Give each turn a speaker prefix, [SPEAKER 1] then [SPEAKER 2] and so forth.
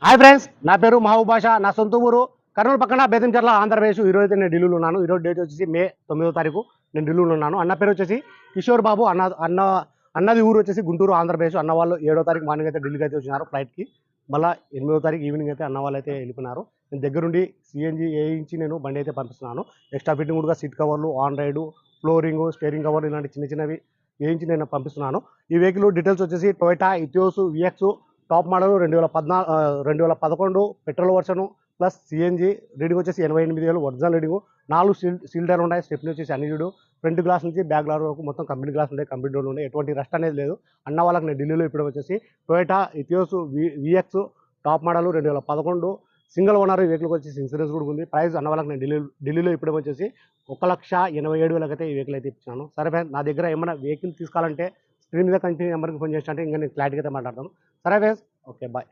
[SPEAKER 1] Hi friends, నా పేరు మహబూబ్ బాషా. నా సొంత ఊరు కర్నూలు పక్కన బేతంచెర్ల, ఆంధ్రప్రదేశ్. ఈరోజు అయితే నేను ఢిల్లీలో ఉన్నాను. ఈరోజు డేట్ వచ్చేసి మే 9వ తారీఖు. నేను ఢిల్లీలో ఉన్నాను. అన్న పేరు వచ్చేసి కిషోర్ బాబు. అన్నది ఊరు వచ్చేసి గుంటూరు, ఆంధ్రప్రదేశ్. అన్న వాళ్ళు 7వ తారీఖు మార్నింగ్ అయితే ఢిల్లీకి అయితే వచ్చినారు ఫ్లైట్కి. మళ్ళీ 8వ తారీఖు ఈవినింగ్ అయితే అన్న వాళ్ళు అయితే వెళ్ళిపోయినారు. నేను దగ్గరుండి సిఎన్జి వేయించి నేను బండి అయితే పంపిస్తున్నాను. ఎక్స్ట్రా ఫిట్టింగ్ కూడా సీట్ కవర్లు, ఆన్ రైడ్, ఫ్లోరింగ్, స్టీరింగ్ కవర్లు ఇలాంటి చిన్న చిన్నవి వేయించి నేను పంపిస్తున్నాను. ఈ వెహికల్ డీటెయిల్స్ వచ్చేసి Toyota Etios vx top model 2011 petrol version plus CNG. Reading వచ్చేసి 88,000 ఒరిజినల్ రీడింగ్. 4 సీల్ టైర్లు ఉన్నాయి. స్టెప్ని వచ్చేసి అన్నిడు ఫ్రంట్ గ్లాస్ నుంచి బ్యాక్ గ్లాస్ వరకు మొత్తం కంపెనీ గ్లాస్ ఉంటాయి. కంపెనీ డోర్లు ఉన్నాయి. ఎటువంటి రస్ట్ అనేది లేదు. అన్న వాళ్ళకి నేను ఢిల్లీలో ఇప్పుడు వచ్చేసి Toyota Etios vx top model 2011 single owner. ఈ వెహికల్కి వచ్చేసి ఇన్సూరెన్స్ కూడా ఉంది. ప్రైస్ అన్న వాళ్ళకి నేను ఢిల్లీలో ఇప్పుడు వచ్చేసి 1,87,000 అయితే ఈ వెహికల్ అయితే ఇచ్చాను. సరే ఫ్రెండ్స్, నా దగ్గర ఏమైనా వెహికల్ తీసుకోవాలంటే స్క్రీన్ మీద కంటిన్యూ నెంబర్కి ఫోన్ చేసినట్టే ఇంకా నేను క్లారిటీగా అయితే మాట్లాడతాను. సరే ఫ్రెండ్స్, ఓకే బాయ్.